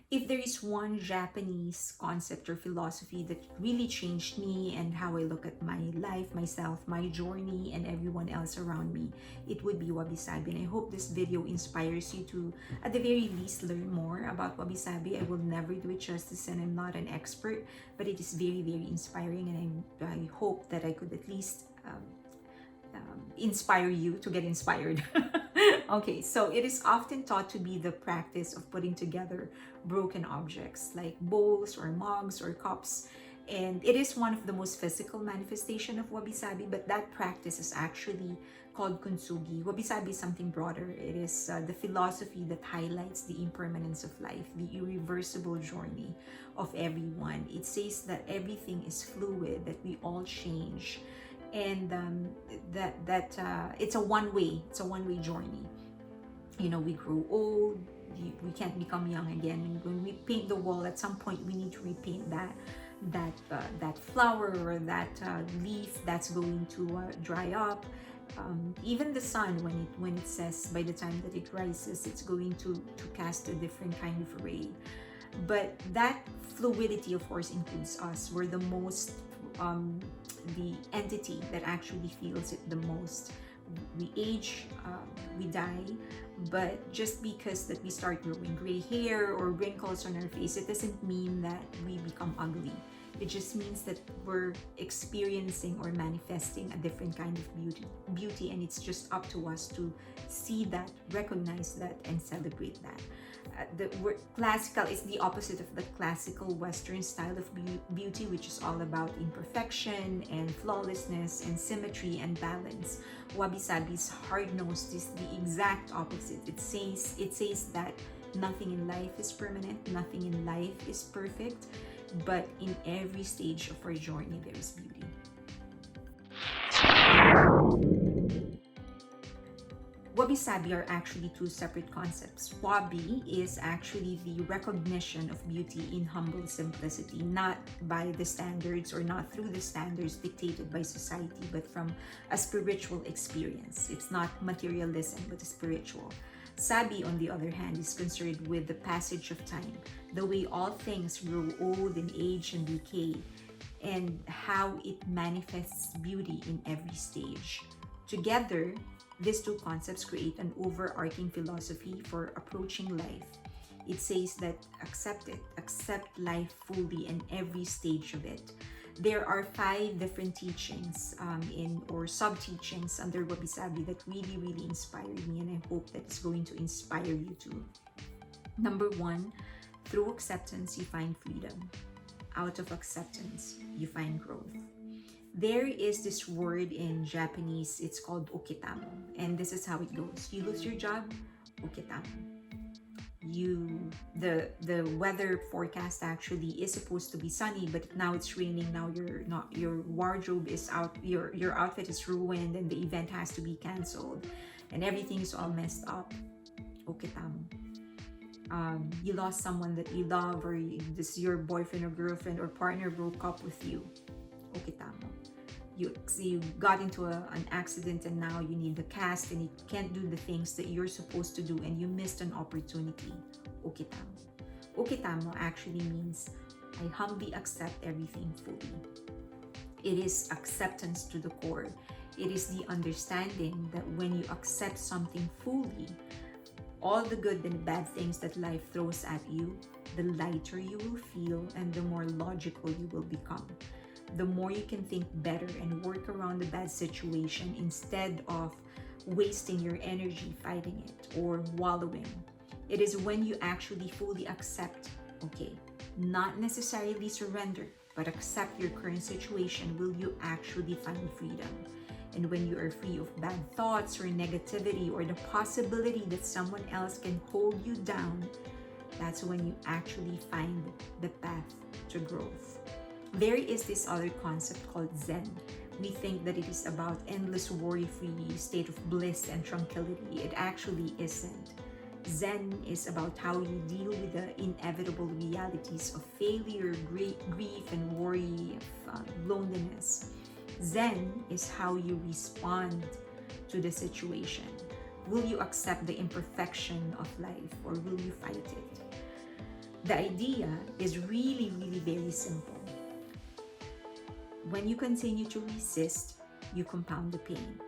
If there is one Japanese concept or philosophy that really changed me and how I look at my life, myself, my journey, and everyone else around me, it would be Wabi-Sabi. And I hope this video inspires you to, at the very least, learn more about Wabi-Sabi. I will never do it justice and I'm not an expert, but it is very, very inspiring. And I hope that I could at least inspire you to get inspired. Okay, so it is often thought to be the practice of putting together broken objects like bowls or mugs or cups. And it is one of the most physical manifestation of Wabi-Sabi, but that practice is actually called Kintsugi. Wabi-Sabi is something broader. It is the philosophy that highlights the impermanence of life, the irreversible journey of everyone. It says that everything is fluid, that we all change, and it's a one-way journey. You know, we grow old, we can't become young again, and when we paint the wall, at some point we need to repaint that flower or that leaf that's going to dry up. Even the sun, when it says by the time that it rises, it's going to cast a different kind of ray. But that fluidity, of course, includes us. We're the most the entity that actually feels it the most. We age, we die, but just because that we start growing gray hair or wrinkles on our face, it doesn't mean that we become ugly. It just means that we're experiencing or manifesting a different kind of beauty, and it's just up to us to see that, recognize that, and celebrate that. The word classical is the opposite of the classical Western style of beauty, which is all about imperfection and flawlessness and symmetry and balance. Wabi-Sabi's hard-nosed is the exact opposite. It says that nothing in life is permanent, nothing in life is perfect, but in every stage of our journey there is beauty. Wabi-Sabi are actually two separate concepts. Wabi is actually the recognition of beauty in humble simplicity, not by the standards or not through the standards dictated by society, but from a spiritual experience. It's not materialism, but spiritual. Sabi, on the other hand, is concerned with the passage of time, the way all things grow old and age and decay, and how it manifests beauty in every stage. Together, these two concepts create an overarching philosophy for approaching life. It says that accept life fully in every stage of it. There are 5 different teachings or sub-teachings under Wabi-Sabi that really, really inspired me, and I hope that it's going to inspire you too. Number 1, through acceptance, you find freedom. Out of acceptance, you find growth. There is this word in Japanese, it's called okitamo, and this is how it goes. You lose your job, okitamo. The weather forecast actually is supposed to be sunny, but now it's raining. Now your wardrobe is out, your outfit is ruined, and the event has to be canceled, and everything is all messed up. Okitamo. You lost someone that you love, or your boyfriend or girlfriend or partner broke up with you. Okitamo. You got into an accident and now you need the cast and you can't do the things that you're supposed to do and you missed an opportunity. Okitamo. Okitamo actually means I humbly accept everything fully. It is acceptance to the core. It is the understanding that when you accept something fully, all the good and bad things that life throws at you, the lighter you will feel and the more logical you will become. The more you can think better and work around the bad situation instead of wasting your energy fighting it or wallowing. It is when you actually fully accept, okay, not necessarily surrender, but accept your current situation, will you actually find freedom. And when you are free of bad thoughts or negativity or the possibility that someone else can hold you down, that's when you actually find the path to growth. There is this other concept called Zen. We think that it is about endless worry-free state of bliss and tranquility. It actually isn't. Zen is about how you deal with the inevitable realities of failure, grief, and worry, loneliness. Zen is how you respond to the situation. Will you accept the imperfection of life or will you fight it? The idea is really, really very simple. When you continue to resist, you compound the pain.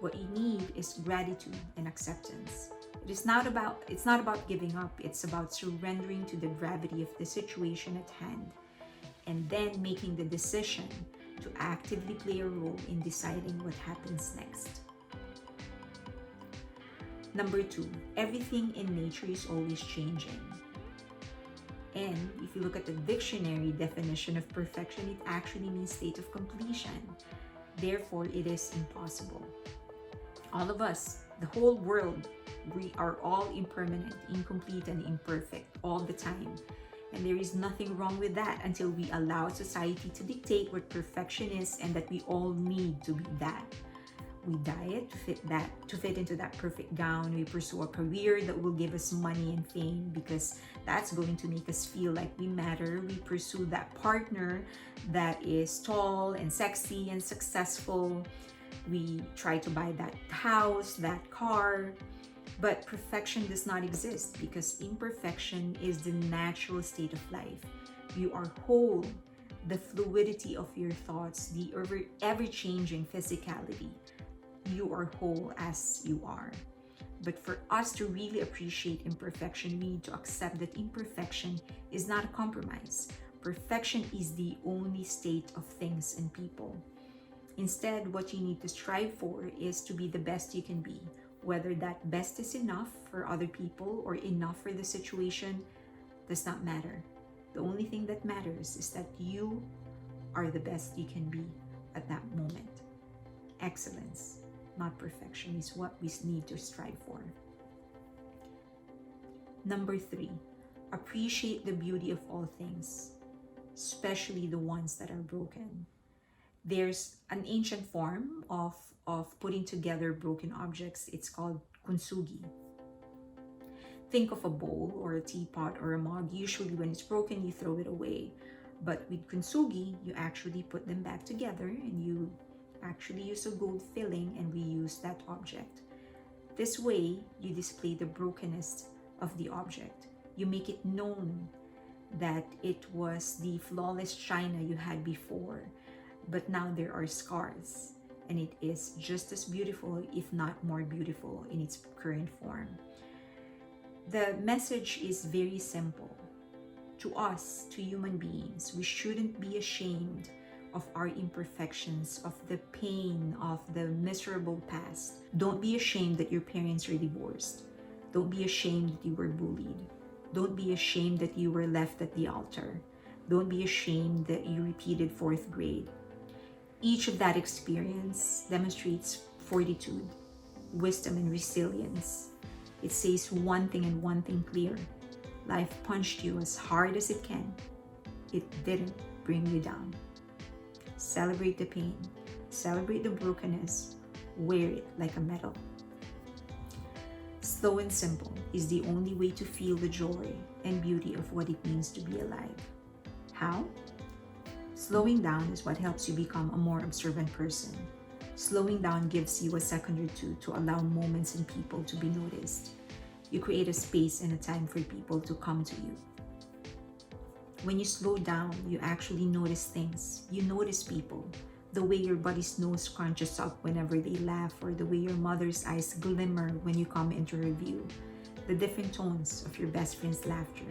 What you need is gratitude and acceptance. It's not about giving up, it's about surrendering to the gravity of the situation at hand and then making the decision to actively play a role in deciding what happens next. Number 2, everything in nature is always changing. And if you look at the dictionary definition of perfection, it actually means state of completion. Therefore, it is impossible. All of us, the whole world, we are all impermanent, incomplete, and imperfect all the time. And there is nothing wrong with that until we allow society to dictate what perfection is and that we all need to be that. We diet to fit into that perfect gown. We pursue a career that will give us money and fame because that's going to make us feel like we matter. We pursue that partner that is tall and sexy and successful. We try to buy that house, that car. But perfection does not exist because imperfection is the natural state of life. You are whole. The fluidity of your thoughts, the ever-changing physicality. You are whole as you are. But for us to really appreciate imperfection, we need to accept that imperfection is not a compromise. Perfection is the only state of things and people. Instead, what you need to strive for is to be the best you can be. Whether that best is enough for other people or enough for the situation does not matter. The only thing that matters is that you are the best you can be at that moment. Excellence, not perfection, is what we need to strive for. Number 3, appreciate the beauty of all things, especially the ones that are broken. There's an ancient form of putting together broken objects. It's called kintsugi. Think of a bowl or a teapot or a mug. Usually when it's broken, you throw it away. But with kintsugi, you actually put them back together and you actually use a gold filling and reuse that object. This way, you display the brokenness of the object. You make it known that it was the flawless china you had before, but now there are scars, and it is just as beautiful, if not more beautiful, in its current form. The message is very simple. To us, to human beings, we shouldn't be ashamed of our imperfections, of the pain, of the miserable past. Don't be ashamed that your parents are divorced. Don't be ashamed that you were bullied. Don't be ashamed that you were left at the altar. Don't be ashamed that you repeated 4th grade. Each of that experience demonstrates fortitude, wisdom, and resilience. It says one thing and one thing clear. Life punched you as hard as it can. It didn't bring you down. Celebrate the pain. Celebrate the brokenness. Wear it like a medal. Slow and simple is the only way to feel the joy and beauty of what it means to be alive. How? Slowing down is what helps you become a more observant person. Slowing down gives you a second or two to allow moments and people to be noticed. You create a space and a time for people to come to you. When you slow down, you actually notice things. You notice people. The way your buddy's nose crunches up whenever they laugh, or the way your mother's eyes glimmer when you come into her view. The different tones of your best friend's laughter.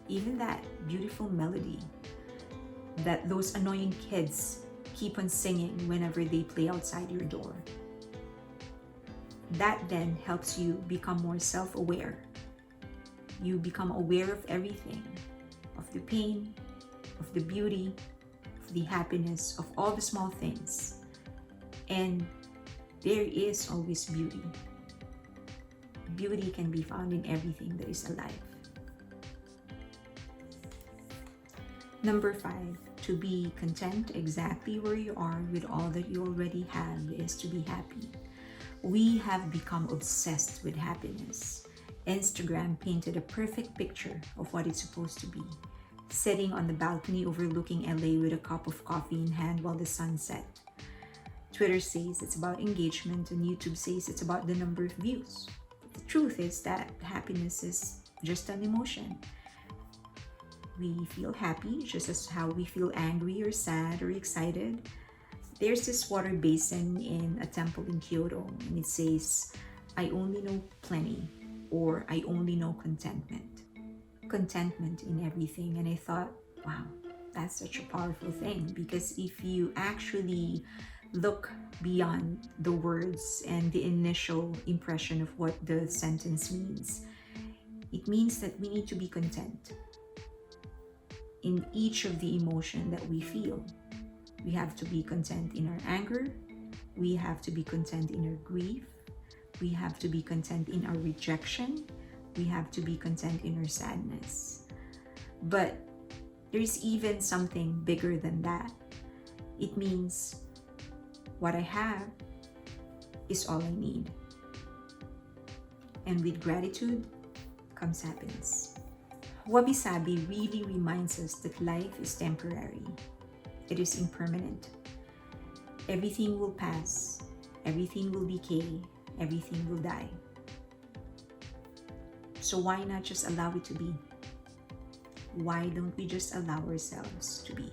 Even that beautiful melody that those annoying kids keep on singing whenever they play outside your door. That then helps you become more self-aware. You become aware of everything, of the pain, of the beauty, of the happiness, of all the small things. And there is always beauty. Beauty can be found in everything that is alive. Number 5, to be content exactly where you are with all that you already have is to be happy. We have become obsessed with happiness. Instagram painted a perfect picture of what it's supposed to be. Sitting on the balcony overlooking LA with a cup of coffee in hand while the sun set. Twitter says it's about engagement and YouTube says it's about the number of views. The truth is that happiness is just an emotion. we feel happy, just as how we feel angry or sad or excited. There's this water basin in a temple in Kyoto, and it says, I only know plenty, or I only know contentment. Contentment in everything. And I thought, wow, that's such a powerful thing, because if you actually look beyond the words and the initial impression of what the sentence means, it means that we need to be content in each of the emotion that we feel. We have to be content in our anger. We have to be content in our grief. We have to be content in our rejection. We have to be content in our sadness. But there's even something bigger than that. It means what I have is all I need. And with gratitude comes happiness. Wabi-Sabi really reminds us that life is temporary. It is impermanent. Everything will pass. Everything will decay. Everything will die. So why not just allow it to be? Why don't we just allow ourselves to be?